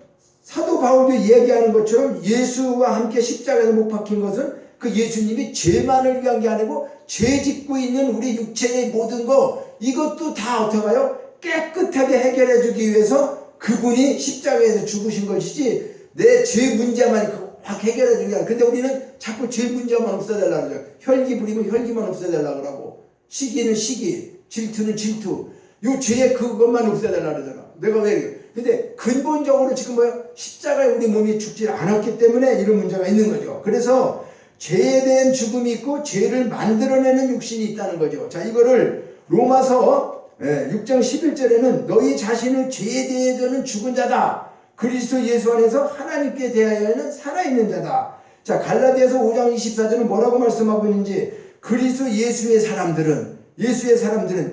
사도 바울도 얘기하는 것처럼 예수와 함께 십자가에서 못 박힌 것은 그 예수님이 죄만을 위한 게 아니고 죄 짓고 있는 우리 육체의 모든 거, 이것도 다 어떻게 가요? 깨끗하게 해결해 주기 위해서 그분이 십자가에서 죽으신 것이지 내 죄 문제만 확 해결해 주는 게 아니라. 근데 우리는 자꾸 죄 문제만 없애달라고 그러죠. 혈기 부리면 혈기만 없애달라고 그러고, 시기는 시기, 질투는 질투, 요 죄의 그것만 없애달라고 그러잖아. 내가 왜? 근데 근본적으로 지금 뭐야? 십자가에 우리 몸이 죽지 않았기 때문에 이런 문제가 있는 거죠. 그래서 죄에 대한 죽음이 있고 죄를 만들어내는 육신이 있다는 거죠. 자, 이거를 로마서 6장 11절에는 너희 자신을 죄에 대해서는 죽은 자다, 그리스도 예수 안에서 하나님께 대하여는 살아있는 자다. 자, 갈라디아서 5장 24절은 뭐라고 말씀하고 있는지, 그리스도 예수의 사람들은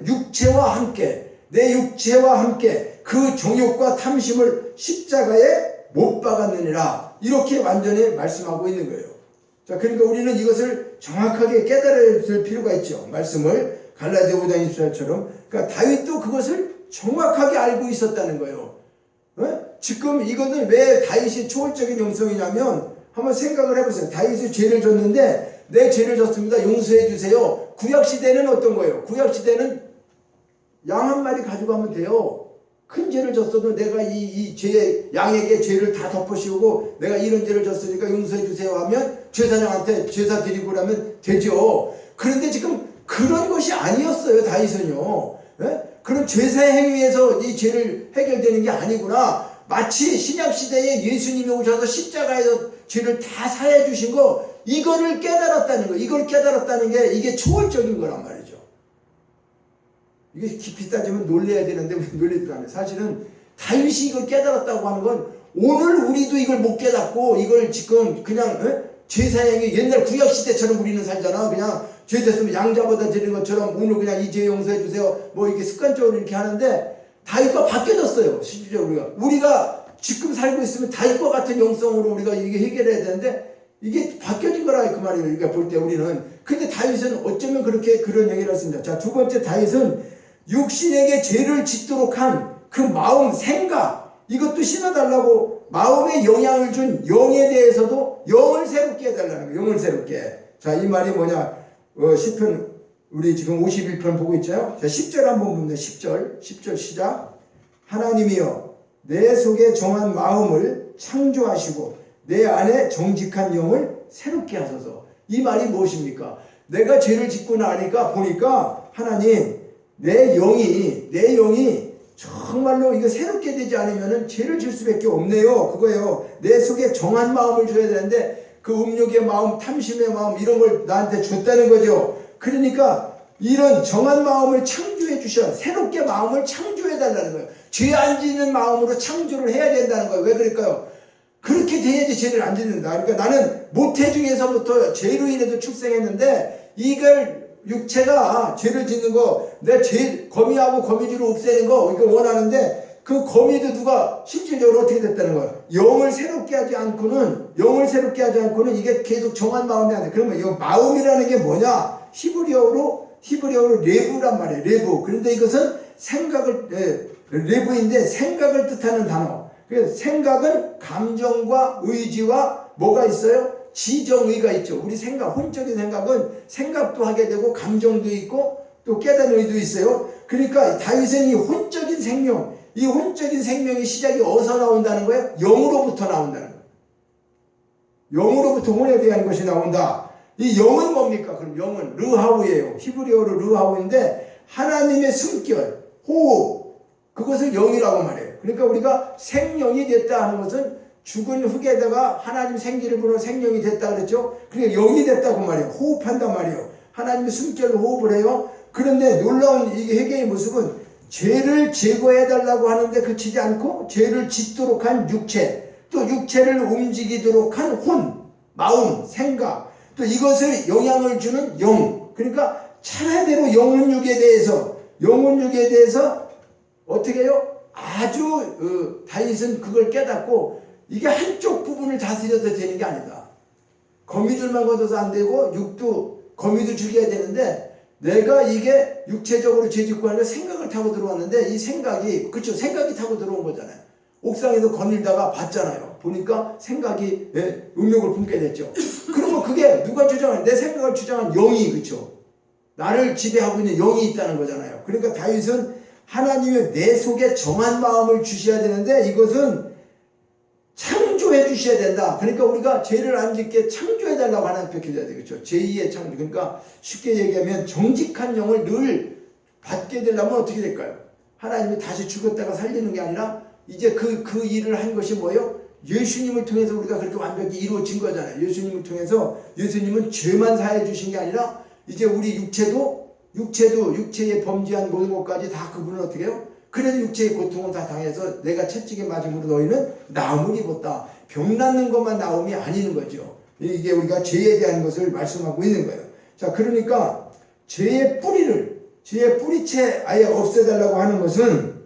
육체와 함께, 내 육체와 함께 그 정욕과 탐심을 십자가에 못 박았느니라, 이렇게 완전히 말씀하고 있는 거예요. 자, 그러니까 우리는 이것을 정확하게 깨달을 필요가 있죠. 말씀을 갈라디아 5장 24절처럼. 그러니까 다윗도 그것을 정확하게 알고 있었다는 거예요. 지금 이거는 왜 다윗이 초월적인 영성이냐면, 한번 생각을 해보세요. 다윗이 죄를 졌는데, 내 죄를 졌습니다, 용서해 주세요. 구약시대는 어떤 거예요? 구약시대는 양 한 마리 가져가면 돼요. 큰 죄를 졌어도 내가 이 양에게 죄를 다 덮어씌우고 내가 이런 죄를 졌으니까 용서해 주세요 하면 제사장한테 제사 드리고 그러면 되죠. 그런데 지금 그런 것이 아니었어요, 다윗은요. 그런 죄사의 행위에서 이 죄를 해결되는 게 아니구나. 마치 신약시대에 예수님이 오셔서 십자가에서 죄를 다 사해 주신 거, 이거를 깨달았다는 거. 이걸 깨달았다는 게 이게 초월적인 거란 말이죠. 이게 깊이 따지면 놀래야 되는데 우리 놀리지도 않아요. 사실은 다윗이 이걸 깨달았다고 하는 건, 오늘 우리도 이걸 못 깨닫고 이걸 지금 그냥 제사행위, 옛날 구약시대처럼 우리는 살잖아. 그냥 죄 됐으면 양 잡아다 드리는 것처럼 오늘 그냥 이 죄 용서해 주세요, 뭐 이렇게 습관적으로 이렇게 하는데, 다윗과 바뀌어졌어요. 실질적으로 우리가 지금 살고 있으면 다윗과 같은 영성으로 우리가 이게 해결해야 되는데, 이게 바뀌어진 거라 그 말이에요. 우리가 볼 때 우리는. 근데 다윗은 어쩌면 그렇게 그런 얘기를 했습니다. 자, 두 번째, 다윗은 육신에게 죄를 짓도록 한 그 마음, 생각, 이것도 신어달라고 마음에 영향을 준 영에 대해서도 영을 새롭게 해달라는 거예요. 영을 새롭게. 자, 이 말이 뭐냐? 시편, 우리 지금 51편 보고 있죠? 자, 10절 한번 보면 10절 시작. 하나님이여, 내 속에 정한 마음을 창조하시고 내 안에 정직한 영을 새롭게 하소서. 이 말이 무엇입니까? 내가 죄를 짓고 나니까 보니까 하나님, 내 영이 정말로 이거 새롭게 되지 않으면 죄를 질 수밖에 없네요. 그거예요. 내 속에 정한 마음을 줘야 되는데 그 음욕의 마음, 탐심의 마음, 이런 걸 나한테 줬다는 거죠. 그러니까 이런 정한 마음을 창조해 주셔. 새롭게 마음을 창조해 달라는 거예요. 죄 안 짓는 마음으로 창조를 해야 된다는 거예요. 왜 그럴까요? 그렇게 돼야지 죄를 안 짓는다. 그러니까 나는 모태 중에서부터 죄로 인해서 출생했는데, 이걸 육체가 죄를 짓는 거, 내 죄, 거미하고 거미줄을 없애는 거, 이거 원하는데, 그 거미도 누가 실질적으로 어떻게 됐다는 거야? 영을 새롭게 하지 않고는 이게 계속 정한 마음이 안 돼. 그러면 이 마음이라는 게 뭐냐? 히브리어로 레브란 말이에요. 레브. 그런데 이것은 레브인데 생각을 뜻하는 단어. 그래서 생각은 감정과 의지와 뭐가 있어요? 지정의가 있죠. 우리 생각, 혼적인 생각은 생각도 하게 되고 감정도 있고 또 깨달은 의도 있어요. 그러니까 다윗은 이 혼적인 생명의 시작이 어디서 나온다는 거예요? 영으로부터 나온다는 거예요. 영으로부터 혼에 대한 것이 나온다. 이 영은 뭡니까? 그럼 영은 르하우예요. 히브리어로 르하우인데 하나님의 숨결, 호흡, 그것을 영이라고 말해요. 그러니까 우리가 생명이 됐다 하는 것은 죽은 흙에다가 하나님 생기를 부는 생명이 됐다 그랬죠. 그러니까 영이 됐다고 말해요. 호흡한단 말이에요. 하나님의 숨결로 호흡을 해요. 그런데 놀라운 이게 회개의 모습은, 죄를 제거해달라고 하는데 그치지 않고 죄를 짓도록 한 육체, 또 육체를 움직이도록 한 혼, 마음, 생각, 또 이것을 영향을 주는 영. 그러니까 차례대로 영혼육에 대해서 어떻게 해요? 아주 다윗은 그걸 깨닫고, 이게 한쪽 부분을 다스려도 되는 게 아니다. 거미줄만 걷어서 안 되고 육도 거미도 죽여야 되는데 내가 이게 육체적으로 죄 짓고 하는 생각을 타고 들어왔는데 이 생각이 그렇죠 생각이 타고 들어온 거잖아요. 옥상에서 거닐다가 봤잖아요. 보니까 생각이 음욕을 품게 됐죠. 그러면 그게 누가 주장하는 내 생각을 주장한 영이 그렇죠. 나를 지배하고 있는 영이 있다는 거잖아요. 그러니까 다윗은 하나님의 내 속에 정한 마음을 주셔야 되는데 이것은 창조해 주셔야 된다. 그러니까 우리가 죄를 안 짓게 창조해 달라고 하나님 벽해줘야 되겠죠. 제2의 창조. 그러니까 쉽게 얘기하면 정직한 영을 늘 받게 되려면 어떻게 될까요? 하나님이 다시 죽었다가 살리는 게 아니라 이제 그 일을 한 것이 뭐예요? 예수님을 통해서 우리가 그렇게 완벽히 이루어진 거잖아요. 예수님을 통해서 예수님은 죄만 사해 주신 게 아니라 이제 우리 육체에 범죄한 모든 것까지 다 그분은 어떻게 해요? 그래도 육체의 고통을 다 당해서 내가 채찍에 맞음으로 너희는 나음을 입었다. 병 낫는 것만 나음이 아닌 거죠. 이게 우리가 죄에 대한 것을 말씀하고 있는 거예요. 자, 그러니까 죄의 뿌리채 아예 없애달라고 하는 것은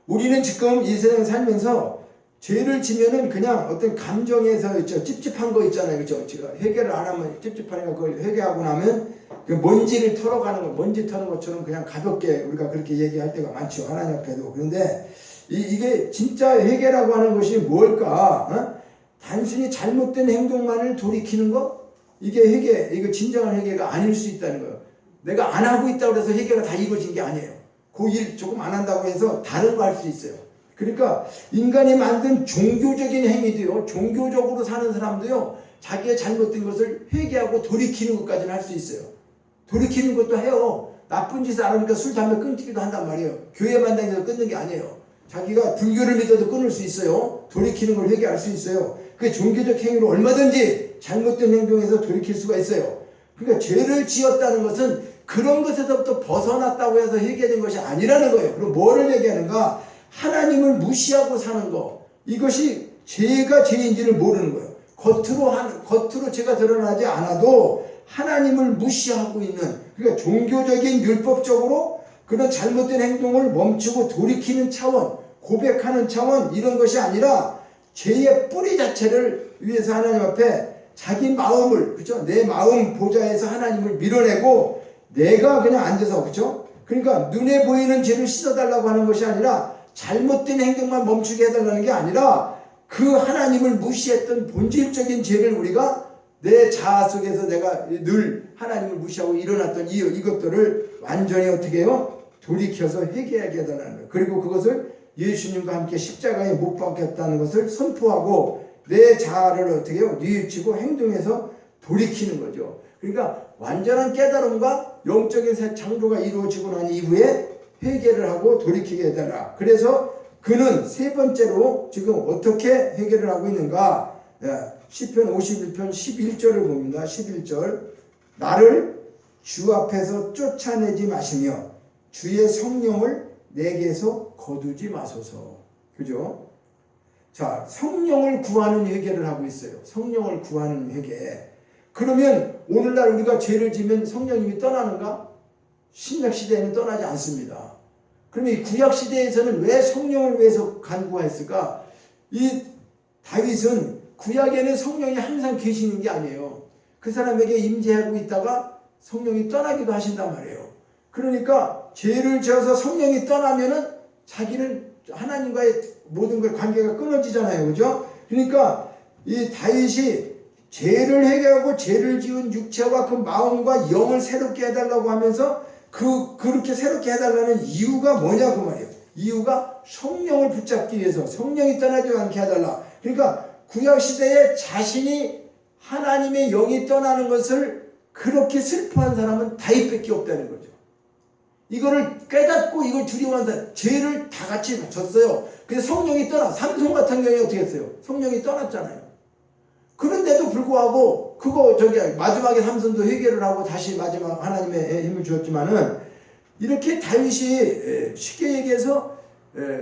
우리는 지금 이 세상 살면서 죄를 지면은 그냥 어떤 감정에서 있죠. 찝찝한 거 있잖아요. 그렇죠? 제가 회개를 안 하면 찝찝하니까 그걸 회개하고 나면 그 먼지를 털어가는 거, 먼지 터는 것처럼 그냥 가볍게 우리가 그렇게 얘기할 때가 많죠. 하나님 앞에도. 그런데 이게 진짜 회개라고 하는 것이 뭘까? 단순히 잘못된 행동만을 돌이키는 거? 이게 진정한 회개가 아닐 수 있다는 거예요. 내가 안 하고 있다고 해서 회개가 다 이루어진 게 아니에요. 그 일 조금 안 한다고 해서 다른 거 할 수 있어요. 그러니까 인간이 만든 종교적인 행위도요. 종교적으로 사는 사람도요. 자기의 잘못된 것을 회개하고 돌이키는 것까지는 할 수 있어요. 돌이키는 것도 해요. 나쁜 짓을 안 하니까 술, 담배 끊기기도 한단 말이에요. 교회만 다녀서 끊는 게 아니에요. 자기가 불교를 믿어도 끊을 수 있어요. 돌이키는 걸 회개할 수 있어요. 그 종교적 행위로 얼마든지 잘못된 행동에서 돌이킬 수가 있어요. 그러니까 죄를 지었다는 것은 그런 것에서부터 벗어났다고 해서 회개된 것이 아니라는 거예요. 그럼 뭐를 얘기하는가? 하나님을 무시하고 사는 거. 이것이 죄가 죄인지를 모르는 거예요. 겉으로 죄가 드러나지 않아도 하나님을 무시하고 있는, 그러니까 종교적인 율법적으로 그런 잘못된 행동을 멈추고 돌이키는 차원, 고백하는 차원, 이런 것이 아니라 죄의 뿌리 자체를 위해서 하나님 앞에 자기 마음을, 그렇죠? 내 마음 보좌에서 하나님을 밀어내고 내가 그냥 앉아서, 그렇죠? 그러니까 눈에 보이는 죄를 씻어달라고 하는 것이 아니라 잘못된 행동만 멈추게 해달라는 게 아니라 그 하나님을 무시했던 본질적인 죄를 우리가 내 자아 속에서 내가 늘 하나님을 무시하고 일어났던 이것들을 완전히 어떻게 해요? 돌이켜서 회개하게 해달라는 거예요. 그리고 그것을 예수님과 함께 십자가에 못 박혔다는 것을 선포하고 내 자아를 어떻게 해요? 뉘우치고 행동해서 돌이키는 거죠. 그러니까 완전한 깨달음과 영적인 새 창조가 이루어지고 난 이후에 회개를 하고 돌이키게 해달라. 그래서 그는 세 번째로 지금 어떻게 회개를 하고 있는가? 시편 51편 11절을 봅니다. 11절. 나를 주 앞에서 쫓아내지 마시며 주의 성령을 내게서 거두지 마소서. 그죠? 자, 성령을 구하는 회개를 하고 있어요. 성령을 구하는 회개. 그러면 오늘날 우리가 죄를 지면 성령님이 떠나는가? 신약시대에는 떠나지 않습니다. 그러면 이 구약시대에서는 왜 성령을 위해서 간구했을까? 이 다윗은 구약에는 성령이 항상 계시는 게 아니에요. 그 사람에게 임재하고 있다가 성령이 떠나기도 하신단 말이에요. 그러니까 죄를 지어서 성령이 떠나면은 자기는 하나님과의 모든 걸 관계가 끊어지잖아요. 그죠? 그러니까 이 다윗이 죄를 해결하고 죄를 지은 육체와 그 마음과 영을 새롭게 해달라고 하면서 그렇게 새롭게 해달라는 이유가 뭐냐 그 말이에요. 이유가 성령을 붙잡기 위해서 성령이 떠나지 않게 해달라. 그러니까 구약시대에 자신이 하나님의 영이 떠나는 것을 그렇게 슬퍼한 사람은 다윗밖에 없다는 거죠. 이거를 깨닫고 이걸 두려워하는 사람, 죄를 다 같이 졌어요. 그래서 성령이 삼손 같은 경우에 어떻게 했어요? 성령이 떠났잖아요. 그런데도 불구하고 마지막에 삼손도 회개를 하고 다시 마지막 하나님의 힘을 주었지만은 이렇게 다윗이 쉽게 얘기해서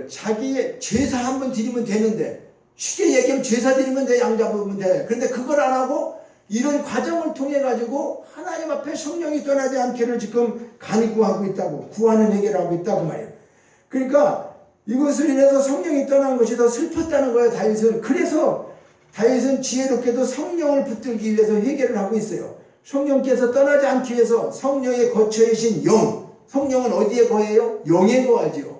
자기의 제사 한번 드리면 되는데, 쉽게 얘기하면 제사 드리면 돼, 양 잡으면 돼. 그런데 그걸 안 하고 이런 과정을 통해 가지고 하나님 앞에 성령이 떠나지 않기를 지금 간구하고 있다고, 구하는 회개를 하고 있다고 말이에요. 그러니까 이것을 인해서 성령이 떠난 것이 더 슬펐다는 거예요. 다윗은. 그래서 다윗은 지혜롭게도 성령을 붙들기 위해서 회개를 하고 있어요. 성령께서 떠나지 않기 위해서 성령의 거처이신 영, 성령은 어디에 거해요? 영에 거하지요.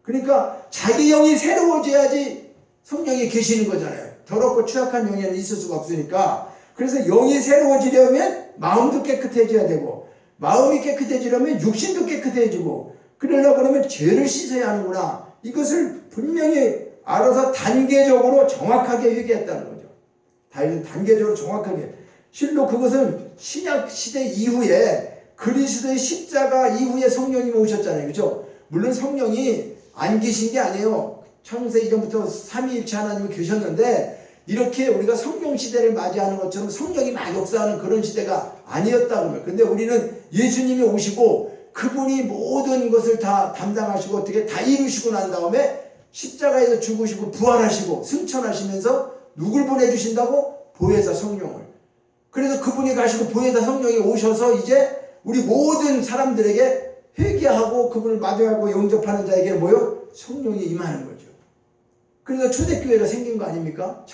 그러니까 자기 영이 새로워져야지 성령이 계시는 거잖아요. 더럽고 추악한 영에는 있을 수가 없으니까. 그래서 영이 새로워지려면 마음도 깨끗해져야 되고, 마음이 깨끗해지려면 육신도 깨끗해지고, 그러려고 그러면 죄를 씻어야 하는구나. 이것을 분명히 알아서 단계적으로 정확하게 회개했다는 거죠. 다윗은 단계적으로 정확하게. 실로 그것은 신약 시대 이후에 그리스도의 십자가 이후에 성령님이 오셨잖아요. 그렇죠? 물론 성령이 안 계신 게 아니에요. 창세 이전부터 삼위일체 하나님이 계셨는데 이렇게 우리가 성령 시대를 맞이하는 것처럼 성령이 막 역사하는 그런 시대가 아니었다고 말해요. 근데 우리는 예수님이 오시고 그분이 모든 것을 다 담당하시고 어떻게 다 이루시고 난 다음에 십자가에서 죽으시고 부활하시고 승천하시면서 누굴 보내주신다고? 보혜사 성령을. 그래서 그분이 가시고 보혜사 성령이 오셔서 이제 우리 모든 사람들에게 회개하고 그분을 마주하고 영접하는 자에게 뭐요? 성령이 임하는 거죠. 그래서 초대교회가 생긴 거 아닙니까?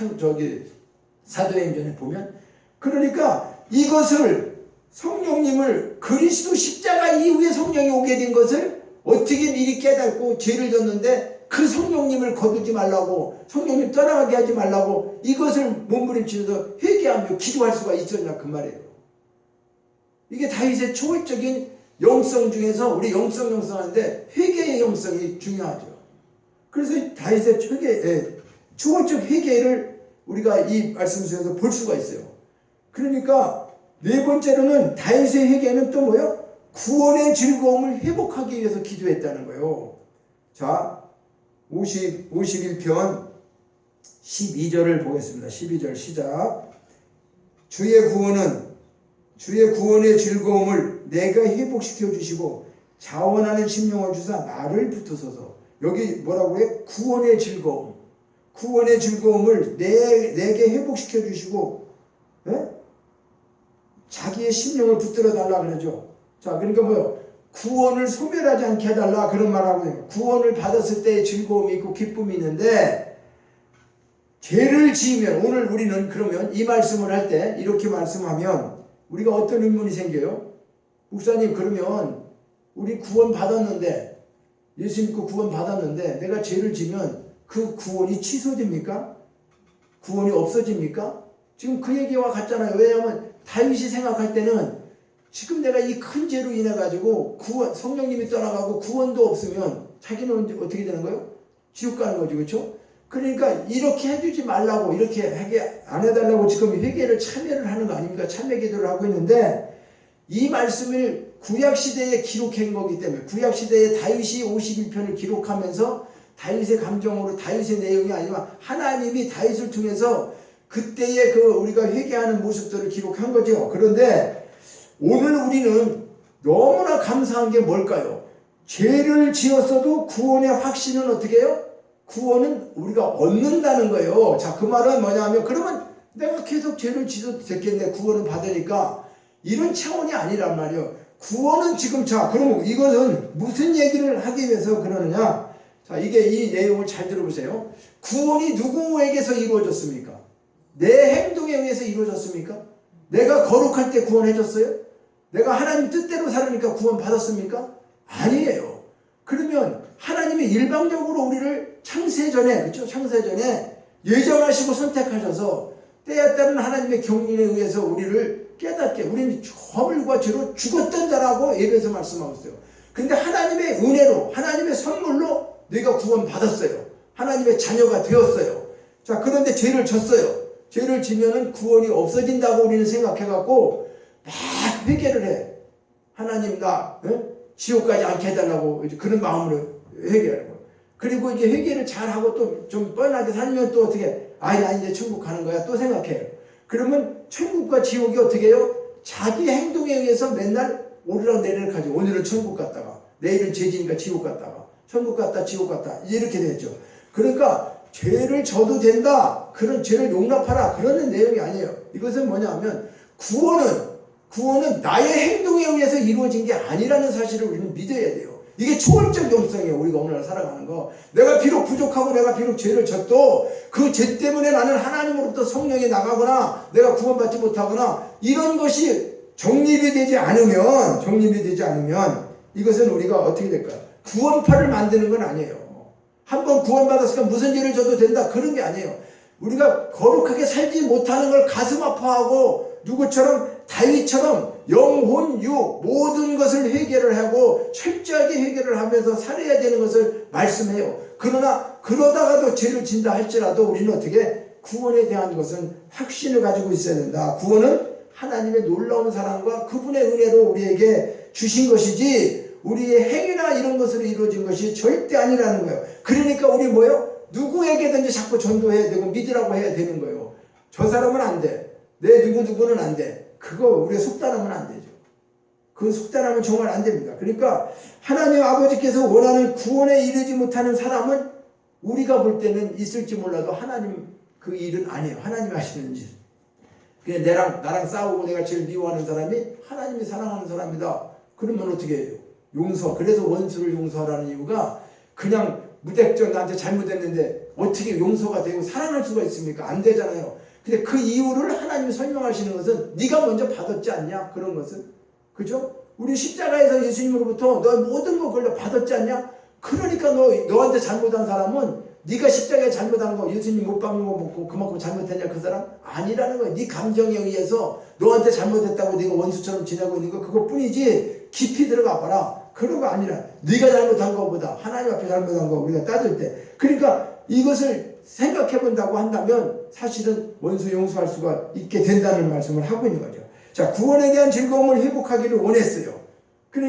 사도행전에 보면. 그러니까 이것을 성령님을 그리스도 십자가 이후에 성령이 오게 된 것을 어떻게 미리 깨닫고 죄를 졌는데 그 성령님을 거두지 말라고, 성령님 떠나가게 하지 말라고 이것을 몸부림치면서 회개하며 기도할 수가 있었냐 그 말이에요. 이게 다윗의 초월적인 영성 중에서 우리 영성하는데 회개의 영성이 중요하죠. 그래서 다윗의 초월적 회개를 우리가 이 말씀 속에서 볼 수가 있어요. 그러니까 네 번째로는 다윗의 회개는 또 뭐예요? 구원의 즐거움을 회복하기 위해서 기도했다는 거예요. 자, 51편 12절을 보겠습니다. 12절 시작. 주의 구원의 즐거움을 내가 회복시켜 주시고 자원하는 심령을 주사 나를 붙으소서. 여기 뭐라고 해요? 구원의 즐거움. 구원의 즐거움을 내게 회복시켜 주시고 자기의 심령을 붙들어 달라 그러죠. 자, 그러니까 뭐요? 구원을 소멸하지 않게 해달라 그런 말하고 해요. 구원을 받았을 때의 즐거움이 있고 기쁨이 있는데 죄를 지으면, 오늘 우리는 그러면 이 말씀을 할 때 이렇게 말씀하면 우리가 어떤 의문이 생겨요? 목사님, 그러면 우리 구원 받았는데, 예수 믿고 구원 받았는데 내가 죄를 지면 그 구원이 취소됩니까? 구원이 없어집니까? 지금 그 얘기와 같잖아요. 왜냐하면 다윗이 생각할 때는 지금 내가 이 큰 죄로 인해 가지고 성령님이 떠나가고 구원도 없으면 자기는 어떻게 되는 거예요? 지옥 가는 거죠. 그렇죠? 그러니까 이렇게 해주지 말라고, 이렇게 회개 안 해달라고 지금 회개를 참여를 하는 거 아닙니까? 참여 기도를 하고 있는데 이 말씀을 구약시대에 기록한 거기 때문에, 구약시대에 다윗이 51편을 기록하면서 다윗의 감정으로 다윗의 내용이 아니라 하나님이 다윗을 통해서 그때의 우리가 회개하는 모습들을 기록한 거죠. 그런데 오늘 우리는 너무나 감사한 게 뭘까요? 죄를 지었어도 구원의 확신은 어떻게 해요? 구원은 우리가 얻는다는 거예요. 자, 그 말은 뭐냐면, 그러면 내가 계속 죄를 지어도 됐겠네, 구원을 받으니까. 이런 차원이 아니란 말이에요. 구원은 지금, 자, 그러면 이것은 무슨 얘기를 하기 위해서 그러느냐? 자, 이 내용을 잘 들어보세요. 구원이 누구에게서 이루어졌습니까? 내 행동에 의해서 이루어졌습니까? 내가 거룩할 때 구원해줬어요? 내가 하나님 뜻대로 살으니까 구원 받았습니까? 아니에요. 그러면 하나님이 일방적으로 우리를 창세전에, 그렇죠? 창세전에 예정하시고 선택하셔서 때에 따른 하나님의 경륜에 의해서 우리를 깨닫게, 우리는 허물과 죄로 죽었던 자라고 예배에서 말씀하고 있어요. 근데 하나님의 은혜로, 하나님의 선물로 내가 구원 받았어요. 하나님의 자녀가 되었어요. 자, 그런데 죄를 졌어요. 죄를 지면은 구원이 없어진다고 우리는 생각해갖고 막 회개를 해. 하나님, 나 지옥 가지 않게 해달라고 그런 마음으로 회개하는 거예요. 그리고 이제 회개를 잘하고 또 좀 뻔하게 살면 또 어떻게, 나 이제 천국 가는 거야 또 생각해요. 그러면 천국과 지옥이 어떻게 해요? 자기 행동에 의해서 맨날 오르락 내리락 하죠. 오늘은 천국 갔다가 내일은 죄지니까 지옥 갔다가 천국 갔다 지옥 갔다 이렇게 되죠. 그러니까 죄를 져도 된다, 그런 죄를 용납하라, 그런 내용이 아니에요. 이것은 뭐냐 하면 구원은 나의 행동에 의해서 이루어진 게 아니라는 사실을 우리는 믿어야 돼요. 이게 초월적 영성이에요. 우리가 오늘 살아가는 거. 내가 비록 부족하고 내가 비록 죄를 졌도 그 죄 때문에 나는 하나님으로부터 성령이 나가거나 내가 구원받지 못하거나 이런 것이 정립이 되지 않으면 이것은 우리가 어떻게 될까요? 구원파를 만드는 건 아니에요. 한번 구원받았으니까 무슨 죄를 져도 된다 그런 게 아니에요. 우리가 거룩하게 살지 못하는 걸 가슴 아파하고 누구처럼 다윗처럼 영혼 육 모든 것을 회개를 하고 철저하게 회개를 하면서 살아야 되는 것을 말씀해요. 그러나 그러다가도 죄를 진다 할지라도 우리는 어떻게 구원에 대한 것은 확신을 가지고 있어야 된다. 구원은 하나님의 놀라운 사랑과 그분의 은혜로 우리에게 주신 것이지 우리의 행위나 이런 것으로 이루어진 것이 절대 아니라는 거예요. 그러니까 우리 뭐예요? 누구에게든지 자꾸 전도해야 되고 믿으라고 해야 되는 거예요. 저 사람은 안 돼. 내 누구는 안 돼. 그거 우리가 속단하면 안 되죠. 그 속단하면 정말 안 됩니다. 그러니까 하나님 아버지께서 원하는 구원에 이르지 못하는 사람은 우리가 볼 때는 있을지 몰라도 하나님 그 일은 아니에요. 하나님이 하시는 일. 그냥 나랑 싸우고 내가 제일 미워하는 사람이 하나님이 사랑하는 사람이다. 그러면 어떻게 해요? 용서. 그래서 원수를 용서하라는 이유가 그냥 무작정 나한테 잘못했는데 어떻게 용서가 되고 사랑할 수가 있습니까? 안 되잖아요. 근데 그 이유를 하나님이 설명하시는 것은 네가 먼저 받았지 않냐? 그런 것은. 그죠? 우리 십자가에서 예수님으로부터 너 모든 거 걸려 받았지 않냐? 그러니까 너한테 잘못한 사람은 네가 십자가에 잘못한 거 예수님 못 박는 거 먹고 그만큼 잘못했냐 그 사람? 아니라는 거야. 네 감정에 의해서 너한테 잘못했다고 네가 원수처럼 지내고 있는 거 그것뿐이지 깊이 들어가 봐라. 그런 거 아니라 네가 잘못한 것보다 하나님 앞에 잘못한 거 우리가 따질 때 그러니까 이것을 생각해 본다고 한다면 사실은 원수 용서할 수가 있게 된다는 말씀을 하고 있는 거죠. 자, 구원에 대한 즐거움을 회복하기를 원했어요.